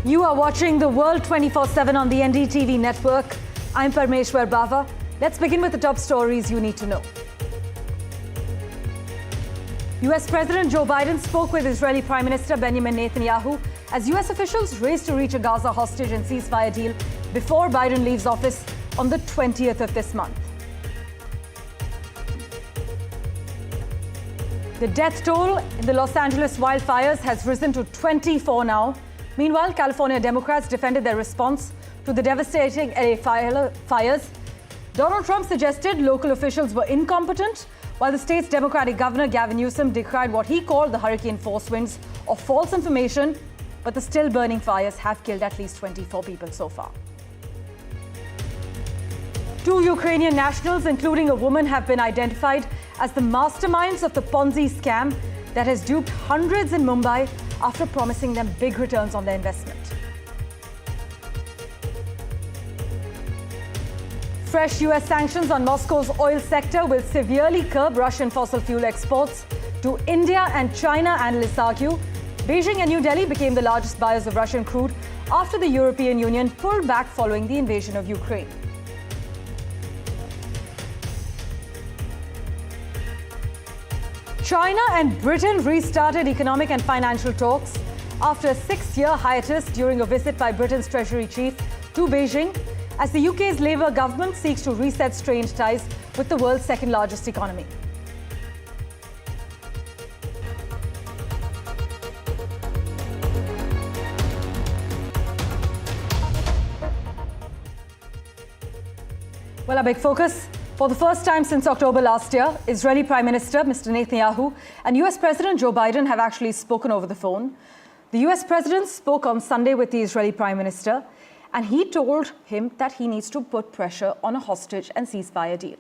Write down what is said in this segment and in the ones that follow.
You are watching the World 24/7 on the NDTV network. I'm Parmeshwar Bawa. Let's begin with the top stories you need to know. US President Joe Biden spoke with Israeli Prime Minister Benjamin Netanyahu as US officials race to reach a Gaza hostage and ceasefire deal before Biden leaves office on the 20th of this month. The death toll in the Los Angeles wildfires has risen to 24 now. Meanwhile, California Democrats defended their response to the devastating LA fires. Donald Trump suggested local officials were incompetent, while the state's Democratic Governor Gavin Newsom decried what he called the hurricane-force winds of false information, but the still burning fires have killed at least 24 people so far. Two Ukrainian nationals, including a woman, have been identified as the masterminds of the Ponzi scam that has duped hundreds in Mumbai after promising them big returns on their investment. Fresh US sanctions on Moscow's oil sector will severely curb Russian fossil fuel exports to India and China, analysts argue. Beijing and New Delhi became the largest buyers of Russian crude after the European Union pulled back following the invasion of Ukraine. China and Britain restarted economic and financial talks after a 6-year hiatus during a visit by Britain's Treasury Chief to Beijing, as the UK's Labour government seeks to reset strained ties with the world's second largest economy. Well, our big focus. For the first time since October last year, Israeli Prime Minister Mr. Netanyahu and US President Joe Biden have actually spoken over the phone. The US President spoke on Sunday with the Israeli Prime Minister, and he told him that he needs to put pressure on a hostage and ceasefire deal.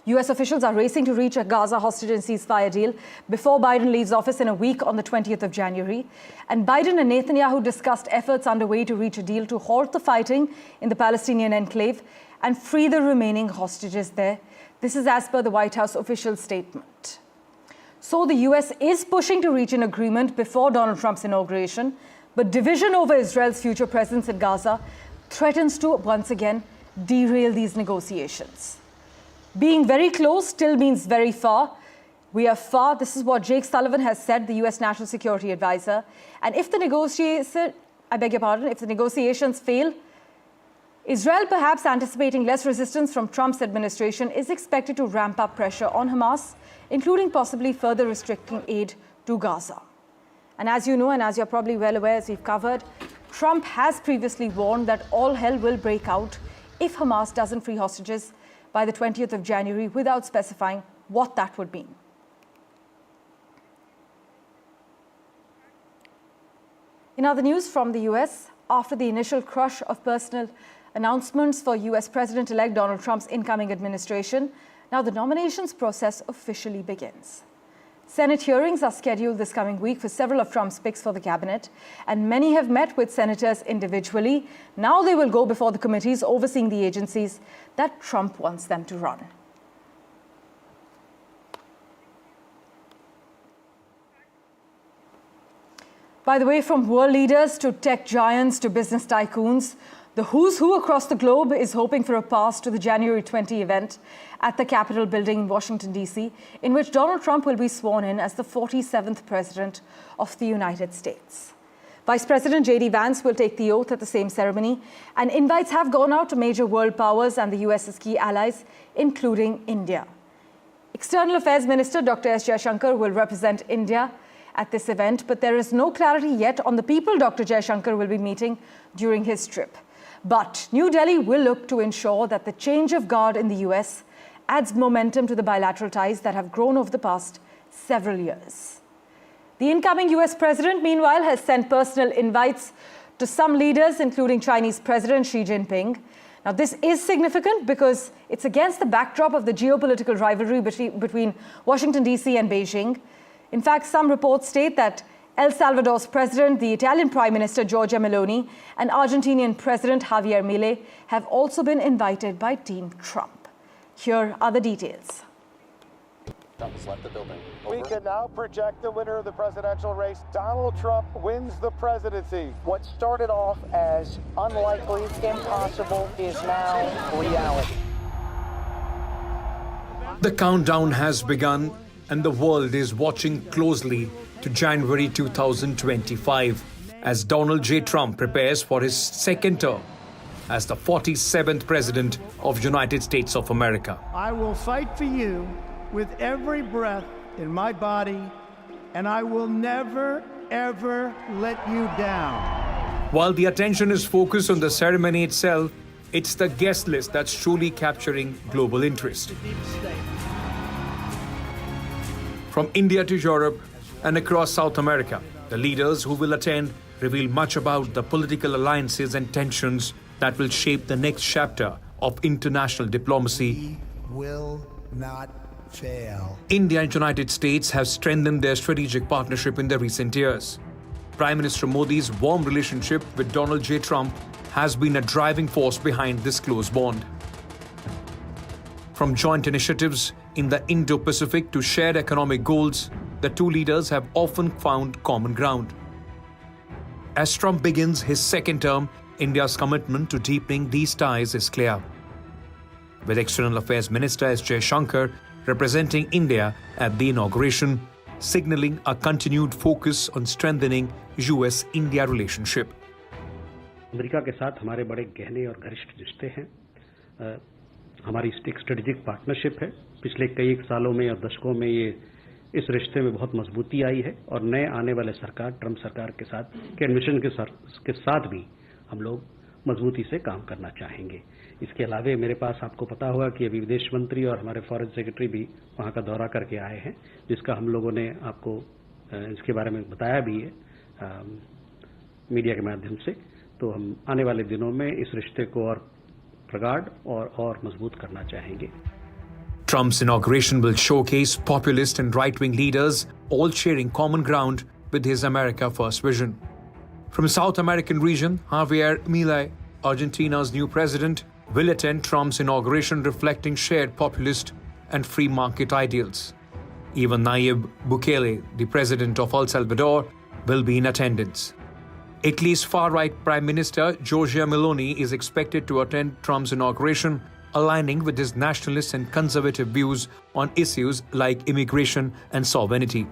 US officials are racing to reach a Gaza hostage and ceasefire deal before Biden leaves office in a week on the 20th of January. And Biden and Netanyahu discussed efforts underway to reach a deal to halt the fighting in the Palestinian enclave and free the remaining hostages there. This is as per the White House official statement. So the US is pushing to reach an agreement before Donald Trump's inauguration, but division over Israel's future presence in Gaza threatens to once again derail these negotiations. Being very close still means very far. We are far. This is what Jake Sullivan has said, the US National Security Advisor. And if the negotiations fail, Israel, perhaps anticipating less resistance from Trump's administration, is expected to ramp up pressure on Hamas, including possibly further restricting aid to Gaza. And as you know, and as you're probably well aware, as we've covered, Trump has previously warned that all hell will break out if Hamas doesn't free hostages by the 20th of January without specifying what that would mean. In other news from the US, after the initial crush of personal announcements for US President-elect Donald Trump's incoming administration, now the nominations process officially begins. Senate hearings are scheduled this coming week for several of Trump's picks for the cabinet, and many have met with senators individually. Now they will go before the committees overseeing the agencies that Trump wants them to run. By the way, from world leaders to tech giants to business tycoons, the who's who across the globe is hoping for a pass to the January 20 event at the Capitol building in Washington, D.C., in which Donald Trump will be sworn in as the 47th President of the United States. Vice President J.D. Vance will take the oath at the same ceremony, and invites have gone out to major world powers and the U.S.'s key allies, including India. External Affairs Minister Dr. S. Jaishankar will represent India at this event, but there is no clarity yet on the people Dr. Jaishankar will be meeting during his trip. But New Delhi will look to ensure that the change of guard in the US adds momentum to the bilateral ties that have grown over the past several years. The incoming US president, meanwhile, has sent personal invites to some leaders, including Chinese President Xi Jinping. Now, this is significant because it's against the backdrop of the geopolitical rivalry between Washington, D.C. and Beijing. In fact, some reports state that El Salvador's president, the Italian Prime Minister Giorgia Meloni, and Argentinian President Javier Milei have also been invited by Team Trump. Here are the details. Trump has left the building. We can now project the winner of the presidential race. Donald Trump wins the presidency. What started off as unlikely, impossible, is now reality. The countdown has begun, and the world is watching closely to January 2025 as Donald J. Trump prepares for his second term as the 47th President of United States of America. I will fight for you with every breath in my body, and I will never, ever let you down. While the attention is focused on the ceremony itself, it's the guest list that's truly capturing global interest. From India to Europe and across South America, the leaders who will attend reveal much about the political alliances and tensions that will shape the next chapter of international diplomacy. We will not fail. India and United States have strengthened their strategic partnership in the recent years. Prime Minister Modi's warm relationship with Donald J. Trump has been a driving force behind this close bond. From joint initiatives in the Indo-Pacific to shared economic goals, the two leaders have often found common ground. As Trump begins his second term, India's commitment to deepening these ties is clear. With External Affairs Minister S. Jaishankar representing India at the inauguration, signaling a continued focus on strengthening US-India relationship. America के साथ हमारे बड़े गहने और घनिष्ठ रिश्ते हैं। हमारी एक स्ट्रेटेजिक पार्टनरशिप है। पिछले कई सालों में और दशकों में ये इस रिश्ते में बहुत मजबूती आई है और नए आने वाले सरकार, ट्रंप सरकार के साथ के एडमिशन के साथ भी हम लोग मजबूती से काम करना चाहेंगे। इसके अलावे मेरे पास आपको पता होगा कि अभी विदेश मंत्री और हमारे फॉरेन सेक्रेटरी भी वहाँ का दौरा करके आए हैं, जिसका हम लोगों ने आपको इसके बारे में बताया भी है मीडिया के माध्यम से। तो हम आने वाले दिनों में इस रिश्ते को और प्रगाढ़ और मजबूत करना चाहेंगे। Trump's inauguration will showcase populist and right-wing leaders all sharing common ground with his America First vision. From South American region, Javier Milei, Argentina's new president, will attend Trump's inauguration reflecting shared populist and free market ideals. Even Nayib Bukele, the president of El Salvador, will be in attendance. Italy's far-right Prime Minister Giorgia Meloni is expected to attend Trump's inauguration, aligning with his nationalist and conservative views on issues like immigration and sovereignty.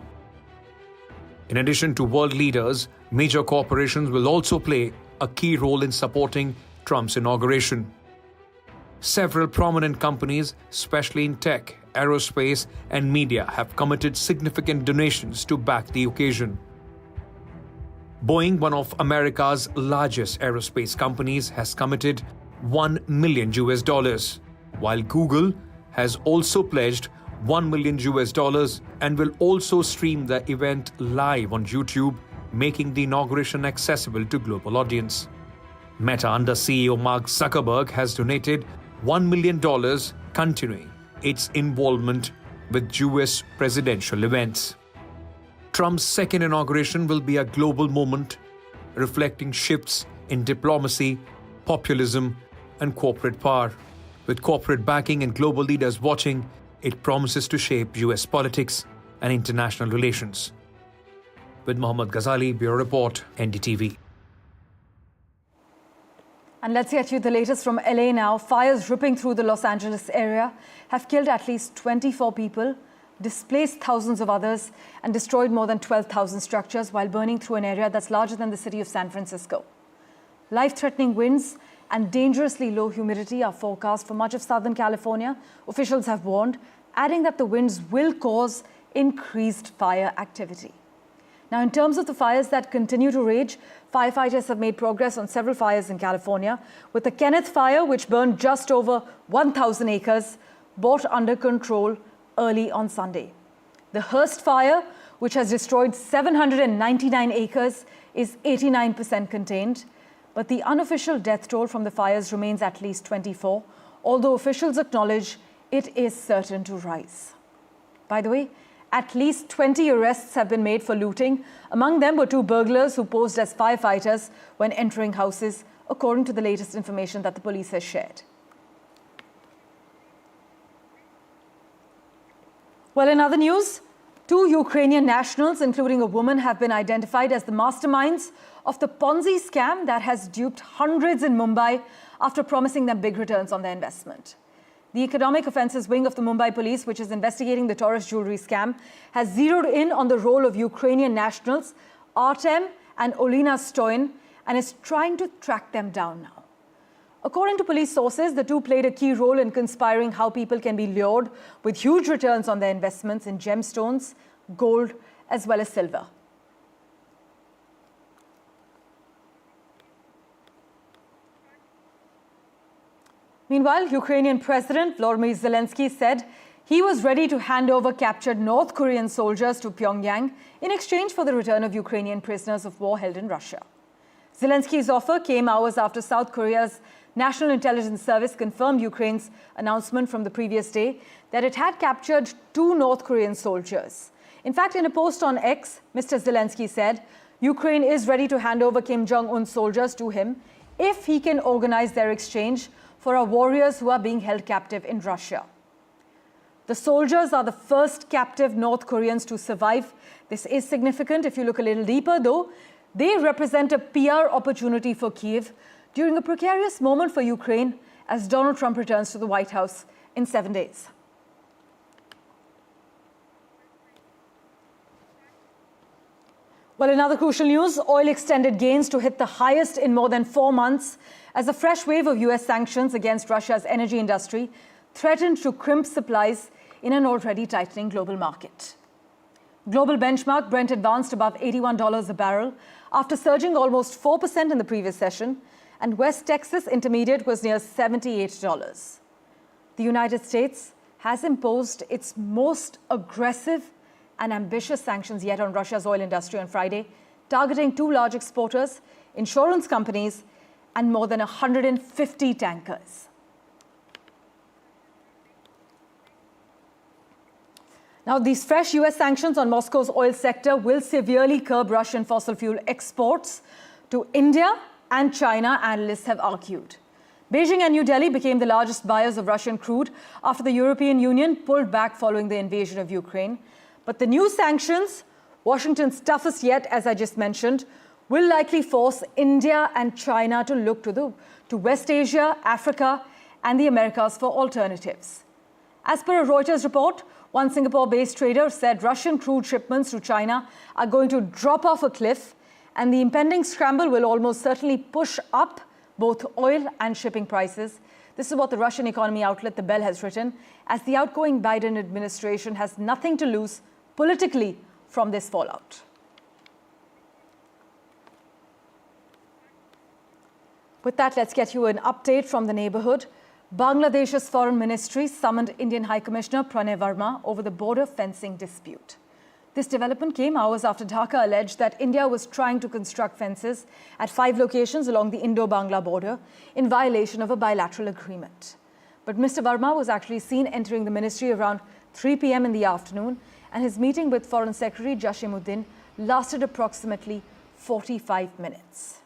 In addition to world leaders, major corporations will also play a key role in supporting Trump's inauguration. Several prominent companies, especially in tech, aerospace, and media, have committed significant donations to back the occasion. Boeing, one of America's largest aerospace companies, has committed $1 million, while Google has also pledged $1 million and will also stream the event live on YouTube, making the inauguration accessible to global audience. Meta under CEO Mark Zuckerberg has donated $1 million, continuing its involvement with US presidential events. Trump's second inauguration will be a global moment, reflecting shifts in diplomacy, populism, and corporate power. With corporate backing and global leaders watching, it promises to shape US politics and international relations. With Mohammad Ghazali, Bureau Report, NDTV. And let's get you the latest from LA now. Fires ripping through the Los Angeles area have killed at least 24 people, displaced thousands of others, and destroyed more than 12,000 structures while burning through an area that's larger than the city of San Francisco. Life-threatening winds and dangerously low humidity are forecast for much of Southern California, officials have warned, adding that the winds will cause increased fire activity. Now, in terms of the fires that continue to rage, firefighters have made progress on several fires in California, with the Kenneth fire, which burned just over 1,000 acres, brought under control early on Sunday. The Hearst fire, which has destroyed 799 acres, is 89% contained, but the unofficial death toll from the fires remains at least 24, although officials acknowledge it is certain to rise. By the way, at least 20 arrests have been made for looting. Among them were 2 burglars who posed as firefighters when entering houses, according to the latest information that the police has shared. Well, in other news, 2 Ukrainian nationals, including a woman, have been identified as the masterminds of the Ponzi scam that has duped hundreds in Mumbai after promising them big returns on their investment. The Economic Offences Wing of the Mumbai Police, which is investigating the Taurus jewelry scam, has zeroed in on the role of Ukrainian nationals Artem and Olena Stoyan and is trying to track them down now. According to police sources, the two played a key role in conspiring how people can be lured with huge returns on their investments in gemstones, gold, as well as silver. Meanwhile, Ukrainian President Volodymyr Zelensky said he was ready to hand over captured North Korean soldiers to Pyongyang in exchange for the return of Ukrainian prisoners of war held in Russia. Zelensky's offer came hours after South Korea's National Intelligence Service confirmed Ukraine's announcement from the previous day that it had captured 2 North Korean soldiers. In fact, in a post on X, Mr. Zelensky said Ukraine is ready to hand over Kim Jong-un's soldiers to him if he can organize their exchange for our warriors who are being held captive in Russia. The soldiers are the first captive North Koreans to survive. This is significant. If you look a little deeper, though, they represent a PR opportunity for Kyiv during a precarious moment for Ukraine as Donald Trump returns to the White House in 7 days. Well, in other crucial news, oil extended gains to hit the highest in more than 4 months as a fresh wave of US sanctions against Russia's energy industry threatened to crimp supplies in an already tightening global market. Global benchmark Brent advanced above $81 a barrel after surging almost 4% in the previous session, and West Texas Intermediate was near $78. The United States has imposed its most aggressive and ambitious sanctions yet on Russia's oil industry on Friday, targeting 2 large exporters, insurance companies, and more than 150 tankers. Now, these fresh US sanctions on Moscow's oil sector will severely curb Russian fossil fuel exports to India and China, analysts have argued. Beijing and New Delhi became the largest buyers of Russian crude after the European Union pulled back following the invasion of Ukraine. But the new sanctions, Washington's toughest yet, as I just mentioned, will likely force India and China to look to West Asia, Africa, and the Americas for alternatives. As per a Reuters report, one Singapore-based trader said Russian crude shipments to China are going to drop off a cliff, and the impending scramble will almost certainly push up both oil and shipping prices. This is what the Russian economy outlet The Bell has written, as the outgoing Biden administration has nothing to lose politically from this fallout. With that, let's get you an update from the neighborhood. Bangladesh's foreign ministry summoned Indian High Commissioner Pranay Verma over the border fencing dispute. This development came hours after Dhaka alleged that India was trying to construct fences at 5 locations along the Indo-Bangla border in violation of a bilateral agreement. But Mr. Verma was actually seen entering the ministry around 3 p.m. in the afternoon, and his meeting with Foreign Secretary Jashimuddin lasted approximately 45 minutes.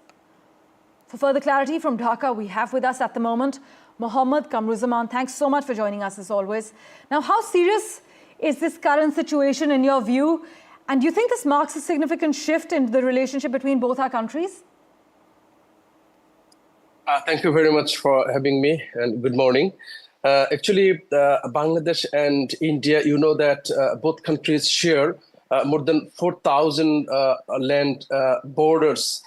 For further clarity from Dhaka, we have with us at the moment Mohammad Kamruzaman. Thanks so much for joining us as always. Now, how serious is this current situation in your view? And do you think this marks a significant shift in the relationship between both our countries? Thank you very much for having me, and good morning. Actually, Bangladesh and India, you know that both countries share more than 4,000 land borders.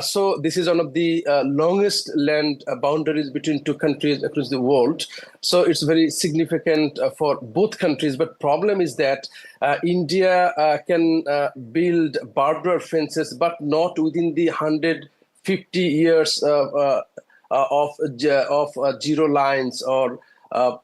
So this is one of the longest land boundaries between 2 countries across the world. So it's very significant for both countries. But problem is that India can build barbed fences, but not within the 150 years of zero lines or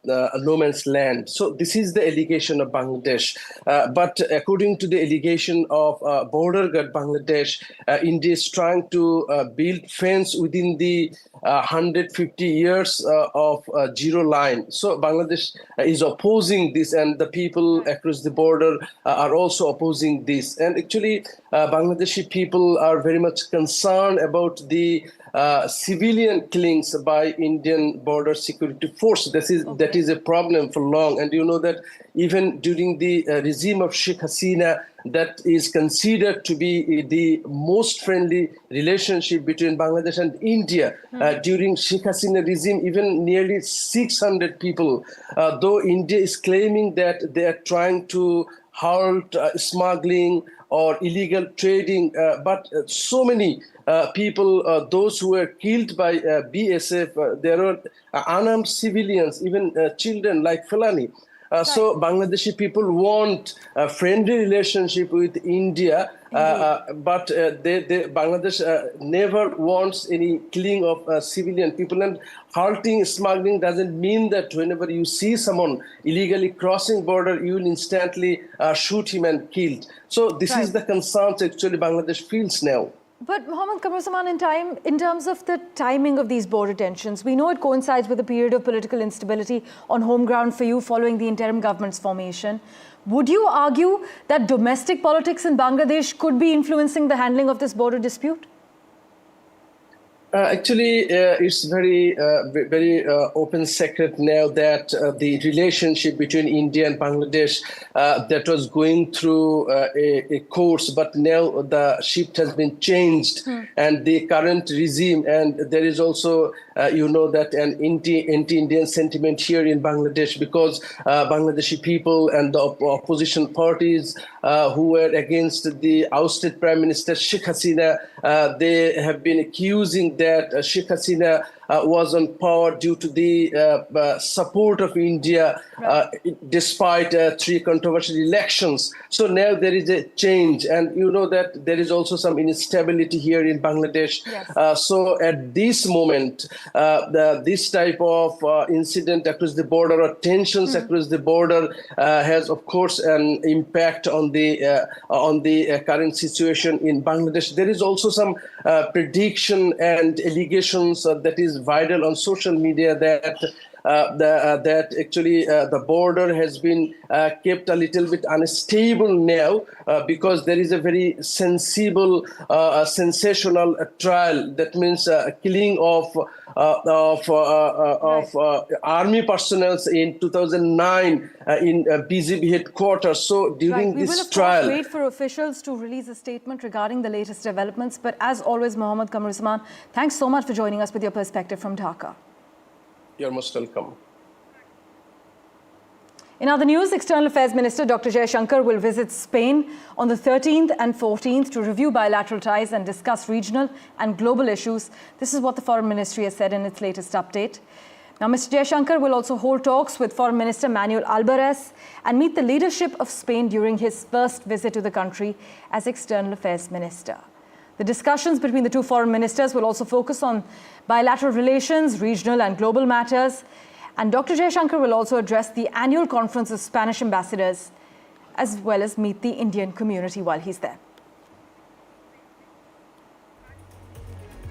no man's land. So this is the allegation of Bangladesh. But according to the allegation of border guard Bangladesh, India is trying to build fence within the 150 years of zero line. So Bangladesh is opposing this, and the people across the border are also opposing this. And actually, Bangladeshi people are very much concerned about the civilian killings by Indian border security force. This that is a problem for long. And you know that even during the regime of Sheikh Hasina, that is considered to be the most friendly relationship between Bangladesh and India. During Sheikh Hasina regime, even nearly 600 people, though India is claiming that they are trying to halt smuggling or illegal trading, but so many people, those who were killed by BSF, there are unarmed civilians, even children like Fulani. So Bangladeshi people want a friendly relationship with India, but Bangladesh never wants any killing of civilian people. And halting smuggling doesn't mean that whenever you see someone illegally crossing border, you will instantly shoot him and kill. So this is the concern actually Bangladesh feels now. But Mohammad Kamruzaman, in terms of the timing of these border tensions, we know it coincides with a period of political instability on home ground for you following the interim government's formation. Would you argue that domestic politics in Bangladesh could be influencing the handling of this border dispute? Actually, it's very open secret now that the relationship between India and Bangladesh that was going through a course, but now the shift has been changed, and the current regime, and there is also, you know, that an anti-Indian sentiment here in Bangladesh, because Bangladeshi people and the opposition parties who were against the ousted Prime Minister Sheikh Hasina, they have been accusing that Sheikh Hasina was on power due to the support of India, despite 3 controversial elections. So now there is a change, and you know that there is also some instability here in Bangladesh. Yes. So at this moment, this type of incident across the border or tensions across the border has, of course, an impact on the current situation in Bangladesh. There is also some prediction and allegations that is viral on social media that that actually the border has been kept a little bit unstable now because there is a very sensible, sensational trial. That means killing of army personnel in 2009 in BGB headquarters. So during this trial, we will of course wait for officials to release a statement regarding the latest developments. But as always, Mohammad Kamruzaman, thanks so much for joining us with your perspective from Dhaka. You're most welcome. In other news, External Affairs Minister Dr. Jaishankar will visit Spain on the 13th and 14th to review bilateral ties and discuss regional and global issues. This is what the Foreign Ministry has said in its latest update. Now, Mr. Jaishankar will also hold talks with Foreign Minister Manuel Alvarez and meet the leadership of Spain during his first visit to the country as External Affairs Minister. The discussions between the two foreign ministers will also focus on bilateral relations, regional and global matters. And Dr. Jaishankar will also address the annual conference of Spanish ambassadors, as well as meet the Indian community while he's there.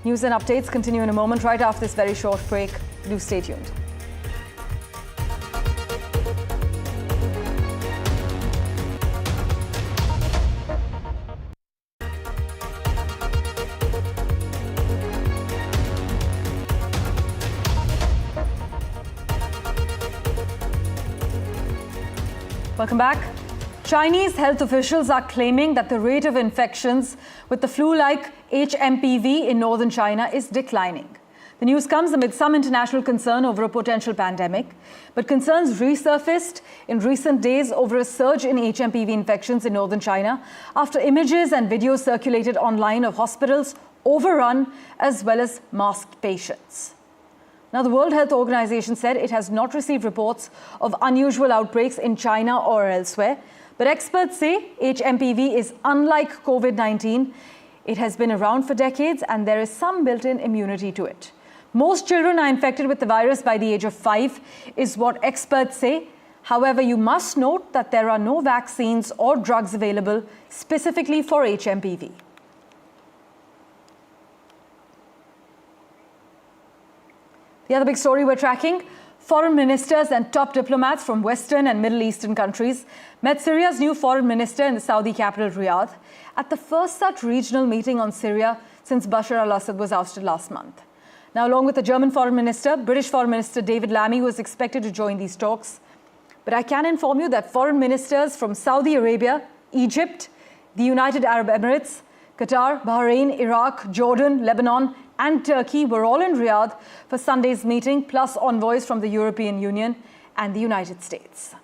News and updates continue in a moment, right after this very short break. Do stay tuned. Welcome back. Chinese health officials are claiming that the rate of infections with the flu-like HMPV in northern China is declining. The news comes amid some international concern over a potential pandemic, but concerns resurfaced in recent days over a surge in HMPV infections in northern China after images and videos circulated online of hospitals overrun as well as masked patients. Now, the World Health Organization said it has not received reports of unusual outbreaks in China or elsewhere. But experts say HMPV is unlike COVID-19. It has been around for decades and there is some built-in immunity to it. Most children are infected with the virus by the age of 5, is what experts say. However, you must note that there are no vaccines or drugs available specifically for HMPV. The other big story we're tracking, foreign ministers and top diplomats from Western and Middle Eastern countries met Syria's new foreign minister in the Saudi capital, Riyadh, at the first such regional meeting on Syria since Bashar al-Assad was ousted last month. Now, along with the German Foreign Minister, British Foreign Minister David Lammy was expected to join these talks. But I can inform you that foreign ministers from Saudi Arabia, Egypt, the United Arab Emirates, Qatar, Bahrain, Iraq, Jordan, Lebanon, and Turkey were all in Riyadh for Sunday's meeting, plus envoys from the European Union and the United States.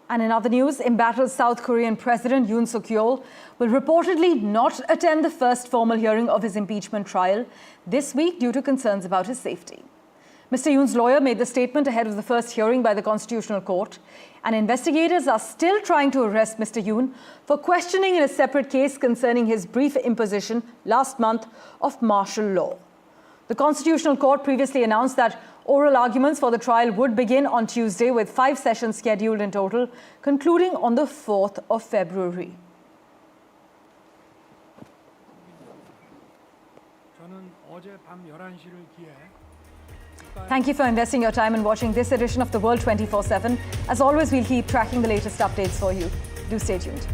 And in other news, embattled South Korean President Yoon Suk-yeol will reportedly not attend the first formal hearing of his impeachment trial this week due to concerns about his safety. Mr. Yoon's lawyer made the statement ahead of the first hearing by the Constitutional Court, and investigators are still trying to arrest Mr. Yoon for questioning in a separate case concerning his brief imposition last month of martial law. The Constitutional Court previously announced that oral arguments for the trial would begin on Tuesday, with 5 sessions scheduled in total, concluding on the 4th of February. Thank you for investing your time in watching this edition of The World 24/7. As always, we'll keep tracking the latest updates for you. Do stay tuned.